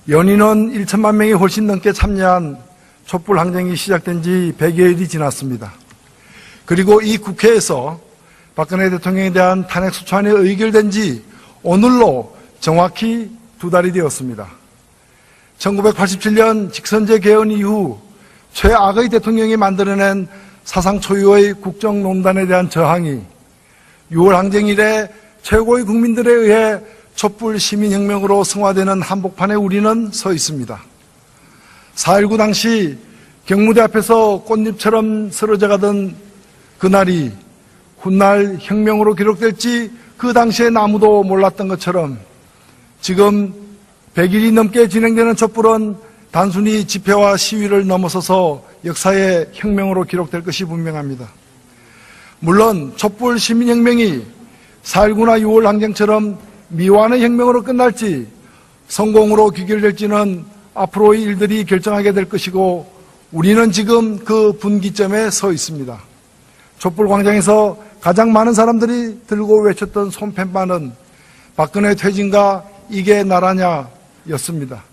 연인원 1천만 명이 훨씬 넘게 참여한 촛불 항쟁이 시작된 지 100여일이 지났습니다. 그리고 이 국회에서 박근혜 대통령에 대한 탄핵 소추안이 의결된 지 오늘로 정확히 2달이 되었습니다. 1987년 직선제 개헌 이후 최악의 대통령이 만들어낸 사상 초유의 국정농단에 대한 저항이 6월 항쟁 이래 최고의 국민들에 의해 촛불 시민혁명으로 승화되는 한복판에 우리는 서 있습니다. 4.19 당시 경무대 앞에서 꽃잎처럼 쓰러져가던 그날이 훗날 혁명으로 기록될지 그 당시에 아무도 몰랐던 것처럼 지금 100일이 넘게 진행되는 촛불은 단순히 집회와 시위를 넘어서서 역사의 혁명으로 기록될 것이 분명합니다. 물론 촛불 시민혁명이 4.19나 6월 항쟁처럼 미완의 혁명으로 끝날지 성공으로 귀결될지는 앞으로의 일들이 결정하게 될 것이고 우리는 지금 그 분기점에 서 있습니다. 촛불 광장에서 가장 많은 사람들이 들고 외쳤던 손펜바는 박근혜 퇴진과 이게 나라냐 였습니다.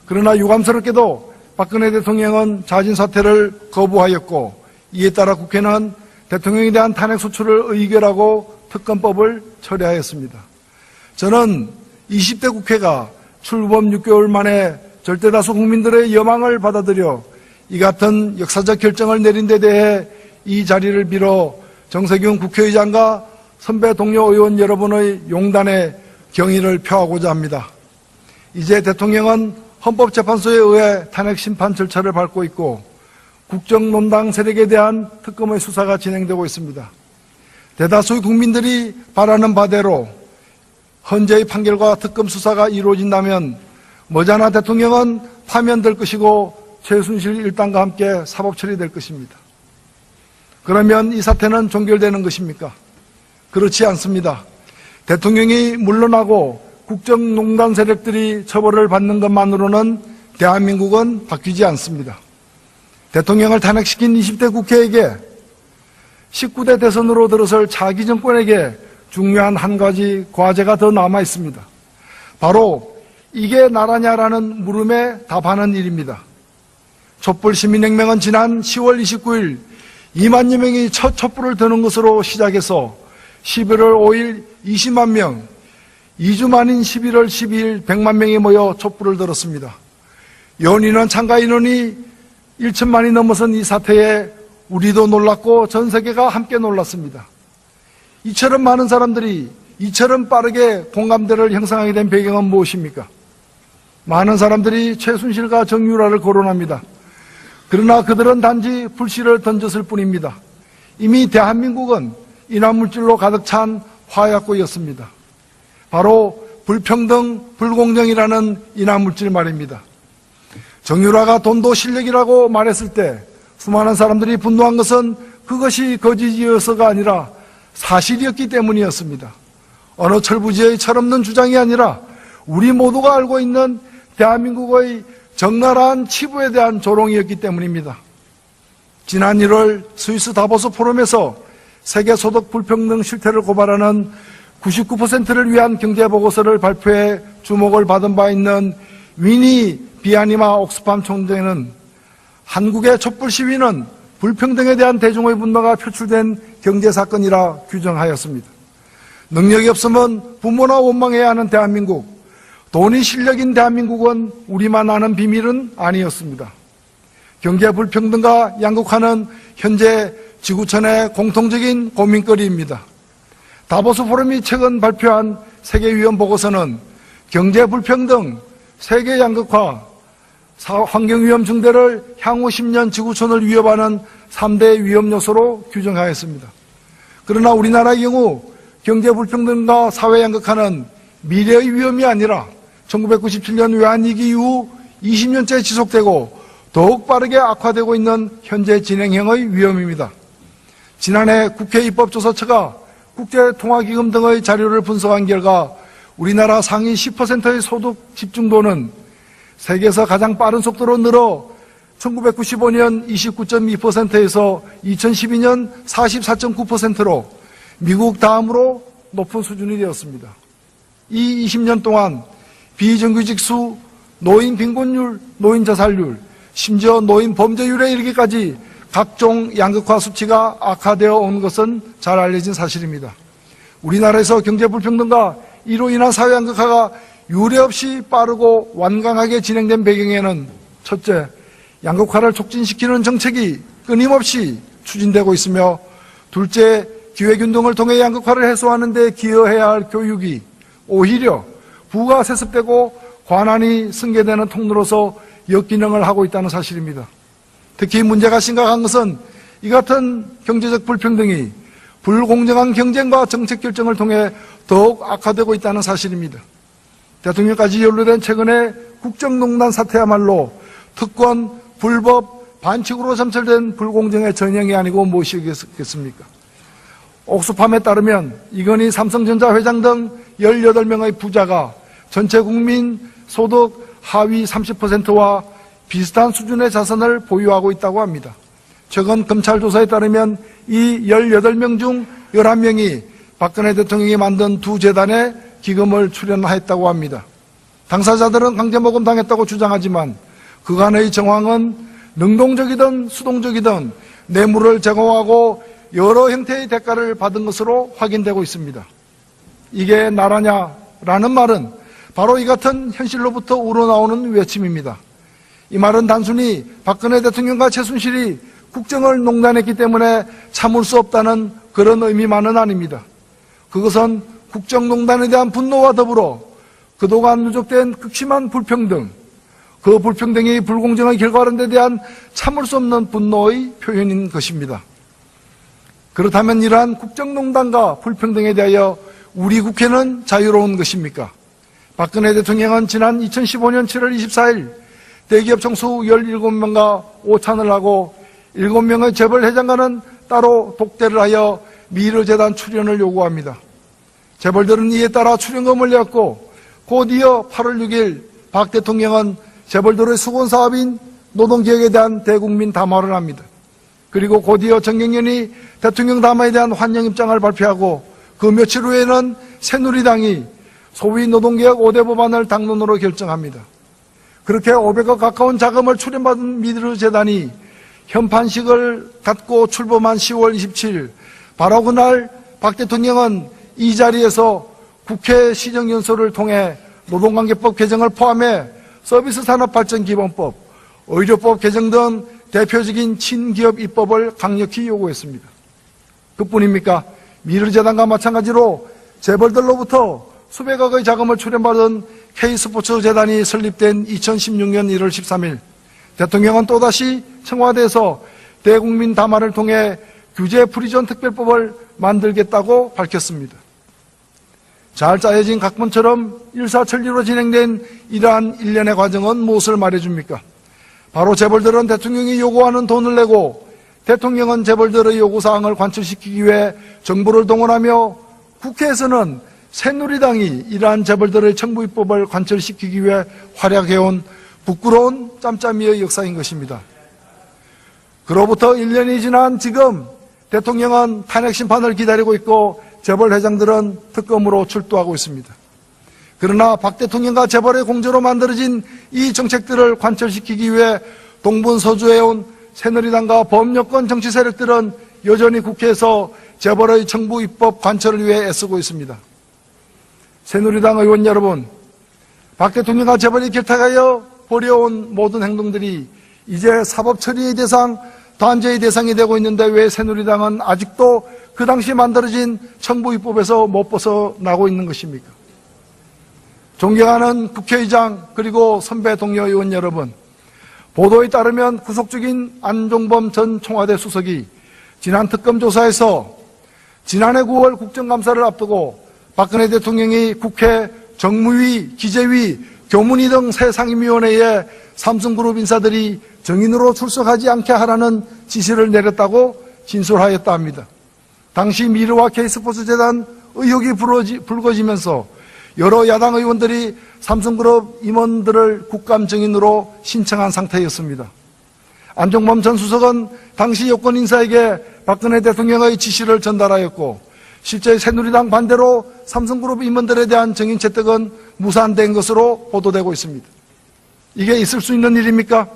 그러나 유감스럽게도 박근혜 대통령은 자진 사퇴를 거부하였고 이에 따라 국회는 대통령에 대한 탄핵 소추를 의결하고 특검법을 처리하였습니다. 저는 20대 국회가 출범 6개월 만에 절대다수 국민들의 여망을 받아들여 이 같은 역사적 결정을 내린 데 대해 이 자리를 빌어 정세균 국회의장과 선배 동료 의원 여러분의 용단에 경의를 표하고자 합니다. 이제 대통령은 헌법재판소에 의해 탄핵 심판 절차를 밟고 있고 국정농단 세력에 대한 특검의 수사가 진행되고 있습니다. 대다수의 국민들이 바라는 바대로 헌재의 판결과 특검 수사가 이루어진다면 머지않아 대통령은 파면될 것이고 최순실 일당과 함께 사법 처리될 것입니다. 그러면 이 사태는 종결되는 것입니까? 그렇지 않습니다. 대통령이 물러나고 국정농단 세력들이 처벌을 받는 것만으로는 대한민국은 바뀌지 않습니다. 대통령을 탄핵시킨 20대 국회에게 19대 대선으로 들어설 차기 정권에게 중요한 한 가지 과제가 더 남아 있습니다. 바로 이게 나라냐라는 물음에 답하는 일입니다. 촛불 시민혁명은 지난 10월 29일 2만여 명이 첫 촛불을 드는 것으로 시작해서 11월 5일 20만 명, 2주 만인 11월 12일 100만 명이 모여 촛불을 들었습니다. 연인원 참가 인원이 1천만이 넘어선 이 사태에 우리도 놀랐고 전 세계가 함께 놀랐습니다. 이처럼 많은 사람들이 이처럼 빠르게 공감대를 형성하게 된 배경은 무엇입니까? 많은 사람들이 최순실과 정유라를 거론합니다. 그러나 그들은 단지 불씨를 던졌을 뿐입니다. 이미 대한민국은 인화물질로 가득 찬 화약고였습니다. 바로 불평등, 불공정이라는 인화물질 말입니다. 정유라가 돈도 실력이라고 말했을 때 수많은 사람들이 분노한 것은 그것이 거짓이어서가 아니라 사실이었기 때문이었습니다. 어느 철부지의 철없는 주장이 아니라 우리 모두가 알고 있는 대한민국의 적나라한 치부에 대한 조롱이었기 때문입니다. 지난 1월 스위스 다보스 포럼에서 세계 소득 불평등 실태를 고발하는 99%를 위한 경제보고서를 발표해 주목을 받은 바 있는 위니 비아니마 옥스팜 총재는 한국의 촛불 시위는 불평등에 대한 대중의 분노가 표출된 경제사건이라 규정하였습니다. 능력이 없으면 부모나 원망해야 하는 대한민국, 돈이 실력인 대한민국은 우리만 아는 비밀은 아니었습니다. 경제 불평등과 양극화는 현재 지구촌의 공통적인 고민거리입니다. 다보스 포럼이 최근 발표한 세계위험 보고서는 경제 불평등, 세계 양극화, 환경위험 증대를 향후 10년 지구촌을 위협하는 3대 위험 요소로 규정하였습니다. 그러나 우리나라의 경우 경제 불평등과 사회 양극화는 미래의 위험이 아니라 1997년 외환위기 이후 20년째 지속되고 더욱 빠르게 악화되고 있는 현재 진행형의 위험입니다. 지난해 국회 입법조사처가 국제통화기금 등의 자료를 분석한 결과 우리나라 상위 10%의 소득 집중도는 세계에서 가장 빠른 속도로 늘어 1995년 29.2%에서 2012년 44.9%로 미국 다음으로 높은 수준이 되었습니다. 이 20년 동안 비정규직 수, 노인 빈곤율, 노인 자살률, 심지어 노인 범죄율에 이르기까지 각종 양극화 수치가 악화되어 온 것은 잘 알려진 사실입니다. 우리나라에서 경제 불평등과 이로 인한 사회 양극화가 유례없이 빠르고 완강하게 진행된 배경에는 첫째, 양극화를 촉진시키는 정책이 끊임없이 추진되고 있으며, 둘째, 기획운동을 통해 양극화를 해소하는 데 기여해야 할 교육이 오히려 부가 세습되고 관한이 승계되는 통로로서 역기능을 하고 있다는 사실입니다. 특히 문제가 심각한 것은 이 같은 경제적 불평등이 불공정한 경쟁과 정책 결정을 통해 더욱 악화되고 있다는 사실입니다. 대통령까지 연루된 최근의 국정농단 사태야말로 특권, 불법, 반칙으로 점철된 불공정의 전형이 아니고 무엇이겠습니까? 옥수팜에 따르면 이건희 삼성전자 회장 등 18명의 부자가 전체 국민 소득 하위 30%와 비슷한 수준의 자산을 보유하고 있다고 합니다. 최근 검찰 조사에 따르면 이 18명 중 11명이 박근혜 대통령이 만든 두 재단에 기금을 출연했다고 합니다. 당사자들은 강제모금 당했다고 주장하지만 그간의 정황은 능동적이든 수동적이든 뇌물을 제공하고 여러 형태의 대가를 받은 것으로 확인되고 있습니다. 이게 나라냐라는 말은 바로 이 같은 현실로부터 우러나오는 외침입니다. 이 말은 단순히 박근혜 대통령과 최순실이 국정을 농단했기 때문에 참을 수 없다는 그런 의미만은 아닙니다. 그것은 국정농단에 대한 분노와 더불어 그동안 누적된 극심한 불평등, 그 불평등이 불공정의 결과라는 데 대한 참을 수 없는 분노의 표현인 것입니다. 그렇다면 이러한 국정농단과 불평등에 대하여 우리 국회는 자유로운 것입니까? 박근혜 대통령은 지난 2015년 7월 24일 대기업 총수 17명과 오찬을 하고 7명의 재벌 회장과는 따로 독대를 하여 미르재단 출연을 요구합니다. 재벌들은 이에 따라 출연금을 내었고 곧이어 8월 6일 박 대통령은 재벌들의 수건사업인 노동개혁에 대한 대국민 담화를 합니다. 그리고 곧이어 정경련이 대통령 담화에 대한 환영 입장을 발표하고 그 며칠 후에는 새누리당이 소위 노동개혁 5대 법안을 당론으로 결정합니다. 그렇게 500억 가까운 자금을 출연받은 미르재단이 현판식을 갖고 출범한 10월 27일 바로 그날 박 대통령은 이 자리에서 국회 시정연설을 통해 노동관계법 개정을 포함해 서비스산업발전기본법, 의료법 개정 등 대표적인 친기업 입법을 강력히 요구했습니다. 그뿐입니까? 미르재단과 마찬가지로 재벌들로부터 수백억의 자금을 출연받은 K스포츠재단이 설립된 2016년 1월 13일 대통령은 또다시 청와대에서 대국민 담화를 통해 규제 프리존 특별법을 만들겠다고 밝혔습니다. 잘 짜여진 각본처럼 일사천리로 진행된 이러한 일련의 과정은 무엇을 말해줍니까? 바로 재벌들은 대통령이 요구하는 돈을 내고 대통령은 재벌들의 요구사항을 관철시키기 위해 정부를 동원하며 국회에서는 새누리당이 이러한 재벌들의 청부 입법을 관철시키기 위해 활약해온 부끄러운 짬짬이의 역사인 것입니다. 그로부터 1년이 지난 지금 대통령은 탄핵 심판을 기다리고 있고 재벌 회장들은 특검으로 출두하고 있습니다. 그러나 박 대통령과 재벌의 공조로 만들어진 이 정책들을 관철시키기 위해 동분서주해온 새누리당과 범여권 정치 세력들은 여전히 국회에서 재벌의 청부 입법 관철을 위해 애쓰고 있습니다. 새누리당 의원 여러분, 박 대통령과 재벌이 결탁하여 벌여온 모든 행동들이 이제 사법 처리의 대상, 단죄의 대상이 되고 있는데 왜 새누리당은 아직도 그 당시 만들어진 청부 입법에서 못 벗어나고 있는 것입니까? 존경하는 국회의장 그리고 선배 동료 의원 여러분, 보도에 따르면 구속 중인 안종범 전 청와대 수석이 지난 특검 조사에서 지난해 9월 국정감사를 앞두고 박근혜 대통령이 국회, 정무위, 기재위, 교문위 등 새 상임위원회에 삼성그룹 인사들이 정인으로 출석하지 않게 하라는 지시를 내렸다고 진술하였다 합니다. 당시 미르와 K스포츠재단 의혹이 불거지면서 여러 야당 의원들이 삼성그룹 임원들을 국감 정인으로 신청한 상태였습니다. 안종범 전 수석은 당시 여권 인사에게 박근혜 대통령의 지시를 전달하였고 실제 새누리당 반대로 삼성그룹 임원들에 대한 정인 채택은 무산된 것으로 보도되고 있습니다. 이게 있을 수 있는 일입니까?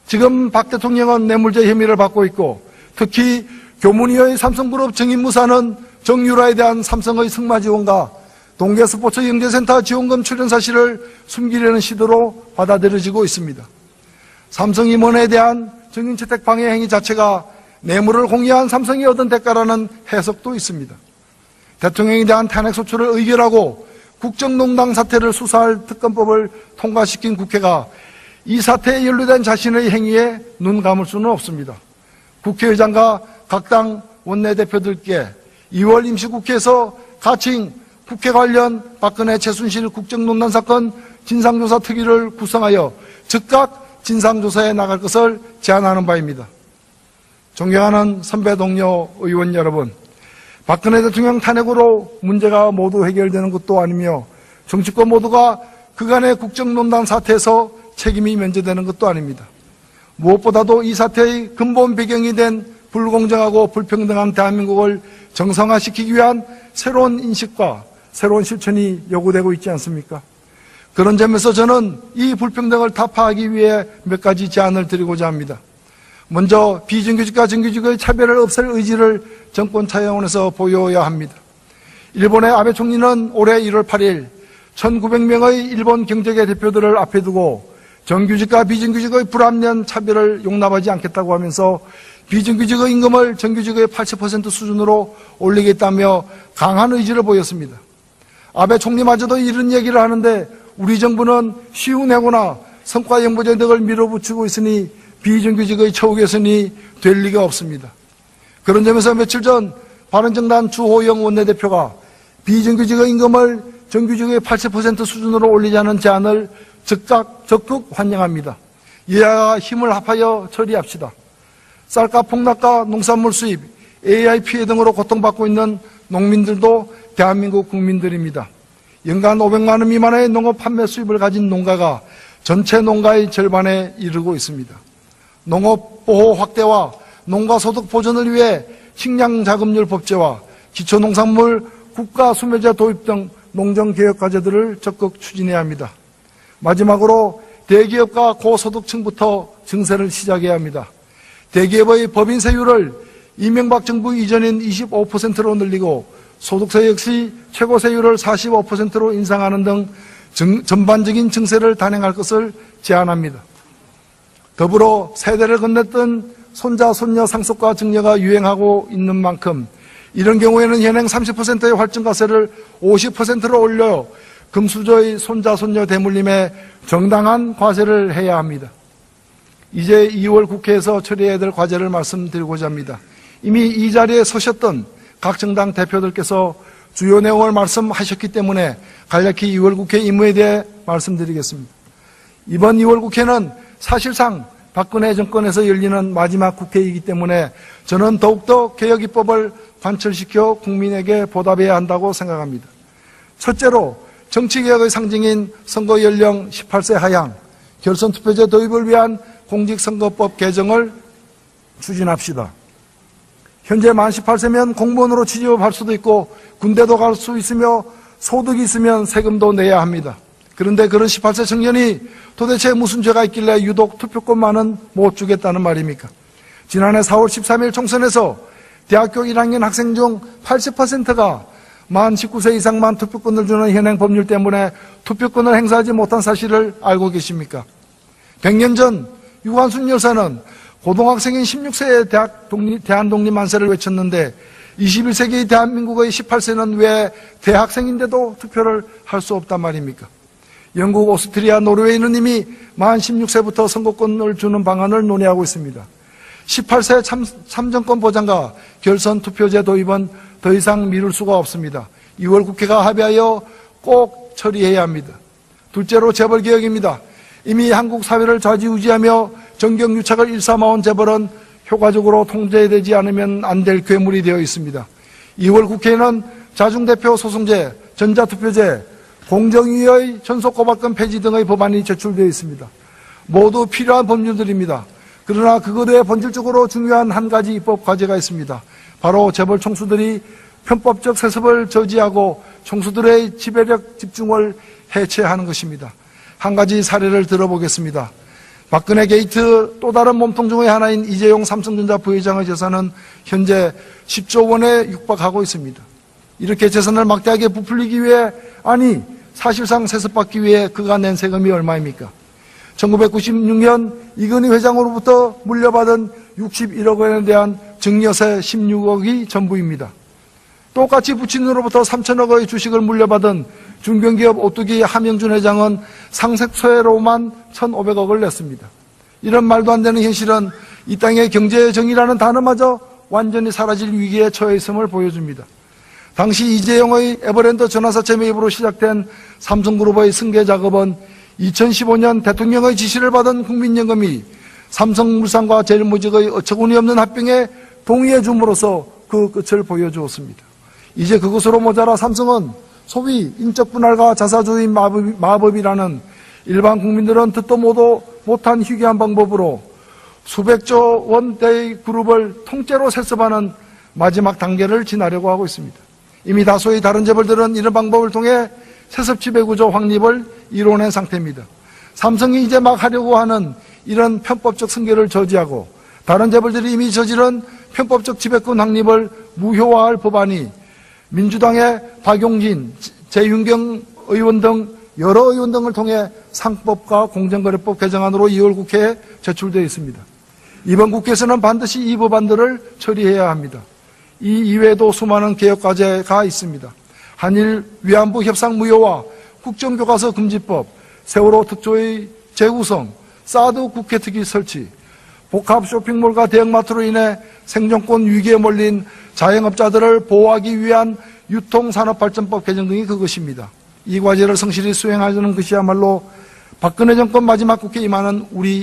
지금 박 대통령은 뇌물죄 혐의를 받고 있고 특히 교문위의 삼성그룹 정인무사는 정유라에 대한 삼성의 승마 지원과 동계스포츠영재센터 지원금 출연 사실을 숨기려는 시도로 받아들여지고 있습니다. 삼성 임원에 대한 정인채택 방해 행위 자체가 뇌물을 공유한 삼성이 얻은 대가라는 해석도 있습니다. 대통령에 대한 탄핵소추를 의결하고 국정농단 사태를 수사할 특검법을 통과시킨 국회가 이 사태에 연루된 자신의 행위에 눈 감을 수는 없습니다. 국회의장과 각 당 원내대표들께 2월 임시국회에서 가칭 국회 관련 박근혜 최순실 국정농단 사건 진상조사 특위를 구성하여 즉각 진상조사에 나갈 것을 제안하는 바입니다. 존경하는 선배 동료 의원 여러분, 박근혜 대통령 탄핵으로 문제가 모두 해결되는 것도 아니며 정치권 모두가 그간의 국정농단 사태에서 책임이 면제되는 것도 아닙니다. 무엇보다도 이 사태의 근본 배경이 된 불공정하고 불평등한 대한민국을 정상화시키기 위한 새로운 인식과 새로운 실천이 요구되고 있지 않습니까? 그런 점에서 저는 이 불평등을 타파하기 위해 몇 가지 제안을 드리고자 합니다. 먼저 비정규직과 정규직의 차별을 없앨 의지를 정권 차원에서 보여야 합니다. 일본의 아베 총리는 올해 1월 8일 1900명의 일본 경제계 대표들을 앞에 두고 정규직과 비정규직의 불합리한 차별을 용납하지 않겠다고 하면서 비정규직의 임금을 정규직의 80% 수준으로 올리겠다며 강한 의지를 보였습니다. 아베 총리마저도 이런 얘기를 하는데 우리 정부는 시운해고나 성과연보제 등을 밀어붙이고 있으니 비정규직의 처우 개선이 될 리가 없습니다. 그런 점에서 며칠 전 바른정당 주호영 원내대표가 비정규직의 임금을 정규직의 80% 수준으로 올리자는 제안을 적극 환영합니다. 여야가 힘을 합하여 처리합시다. 쌀값 폭락과 농산물 수입, AI 피해 등으로 고통받고 있는 농민들도 대한민국 국민들입니다. 연간 500만 원 미만의 농업 판매 수입을 가진 농가가 전체 농가의 절반에 이르고 있습니다. 농업 보호 확대와 농가 소득 보전을 위해 식량자금률 법제와 기초농산물 국가 수매제 도입 등 농정개혁 과제들을 적극 추진해야 합니다. 마지막으로 대기업과 고소득층부터 증세를 시작해야 합니다. 대기업의 법인세율을 이명박 정부 이전인 25%로 늘리고 소득세 역시 최고세율을 45%로 인상하는 등 전반적인 증세를 단행할 것을 제안합니다. 더불어 세대를 건넸던 손자, 손녀 상속과 증여가 유행하고 있는 만큼 이런 경우에는 현행 30%의 활증가세를 50%로 올려 금수저의 손자, 손녀 대물림에 정당한 과세를 해야 합니다. 이제 2월 국회에서 처리해야 될 과제를 말씀드리고자 합니다. 이미 이 자리에 서셨던 각 정당 대표들께서 주요 내용을 말씀하셨기 때문에 간략히 2월 국회 임무에 대해 말씀드리겠습니다. 이번 2월 국회는 사실상 박근혜 정권에서 열리는 마지막 국회이기 때문에 저는 더욱더 개혁입법을 관철시켜 국민에게 보답해야 한다고 생각합니다. 첫째로 정치개혁의 상징인 선거연령 18세 하향, 결선투표제 도입을 위한 공직선거법 개정을 추진합시다. 현재 만 18세면 공무원으로 취업할 수도 있고 군대도 갈 수 있으며 소득이 있으면 세금도 내야 합니다. 그런데 그런 18세 청년이 도대체 무슨 죄가 있길래 유독 투표권만은 못 주겠다는 말입니까? 지난해 4월 13일 총선에서 대학교 1학년 학생 중 80%가 만 19세 이상만 투표권을 주는 현행 법률 때문에 투표권을 행사하지 못한 사실을 알고 계십니까? 100년 전 유관순 여사는 고등학생인 16세에 대한독립 만세를 외쳤는데 21세기 대한민국의 18세는 왜 대학생인데도 투표를 할 수 없단 말입니까? 영국, 오스트리아, 노르웨이는 이미 만 16세부터 선거권을 주는 방안을 논의하고 있습니다. 18세 참정권 보장과 결선 투표제 도입은 더 이상 미룰 수가 없습니다. 2월 국회가 합의하여 꼭 처리해야 합니다. 둘째로 재벌개혁입니다. 이미 한국 사회를 좌지우지하며 정경유착을 일삼아온 재벌은 효과적으로 통제되지 않으면 안 될 괴물이 되어 있습니다. 2월 국회에는 자중대표 소송제, 전자투표제, 공정위의 전속고발권 폐지 등의 법안이 제출되어 있습니다. 모두 필요한 법률들입니다. 그러나 그것에 본질적으로 중요한 한 가지 입법 과제가 있습니다. 바로 재벌 총수들이 편법적 세습을 저지하고 총수들의 지배력 집중을 해체하는 것입니다. 한 가지 사례를 들어보겠습니다. 박근혜 게이트 또 다른 몸통 중의 하나인 이재용 삼성전자 부회장의 재산은 현재 10조 원에 육박하고 있습니다. 이렇게 재산을 막대하게 부풀리기 위해, 아니 사실상 세습받기 위해 그가 낸 세금이 얼마입니까? 1996년 이건희 회장으로부터 물려받은 61억 원에 대한 증여세 16억이 전부입니다. 똑같이 부친으로부터 3천억 원의 주식을 물려받은 중견기업 오뚜기 함영준 회장은 상속세로만 1,500억을 냈습니다. 이런 말도 안 되는 현실은 이 땅의 경제의 정의라는 단어마저 완전히 사라질 위기에 처해 있음을 보여줍니다. 당시 이재용의 에버랜드 전화사채 매입으로 시작된 삼성그룹의 승계 작업은 2015년 대통령의 지시를 받은 국민연금이 삼성물산과 제일모직의 어처구니 없는 합병에 동의해 줌으로써 그 끝을 보여주었습니다. 이제 그것으로 모자라 삼성은 소위 인적 분할과 자사주의 마법이라는 일반 국민들은 듣도 못한 희귀한 방법으로 수백조 원대의 그룹을 통째로 세습하는 마지막 단계를 지나려고 하고 있습니다. 이미 다수의 다른 재벌들은 이런 방법을 통해 세습 지배구조 확립을 이뤄낸 상태입니다. 삼성이 이제 막 하려고 하는 이런 편법적 승계를 저지하고 다른 재벌들이 이미 저지른 편법적 지배권 확립을 무효화할 법안이 민주당의 박용진, 재윤경 의원 등 여러 의원 등을 통해 상법과 공정거래법 개정안으로 2월 국회에 제출되어 있습니다. 이번 국회에서는 반드시 이 법안들을 처리해야 합니다. 이 이외에도 수많은 개혁 과제가 있습니다. 한일 위안부 협상 무효화, 국정교과서 금지법, 세월호 특조의 재구성, 사드 국회 특위 설치, 복합 쇼핑몰과 대형마트로 인해 생존권 위기에 몰린 자영업자들을 보호하기 위한 유통산업발전법 개정 등이 그것입니다. 이 과제를 성실히 수행하려는 것이야말로 박근혜 정권 마지막 국회에 임하는 우리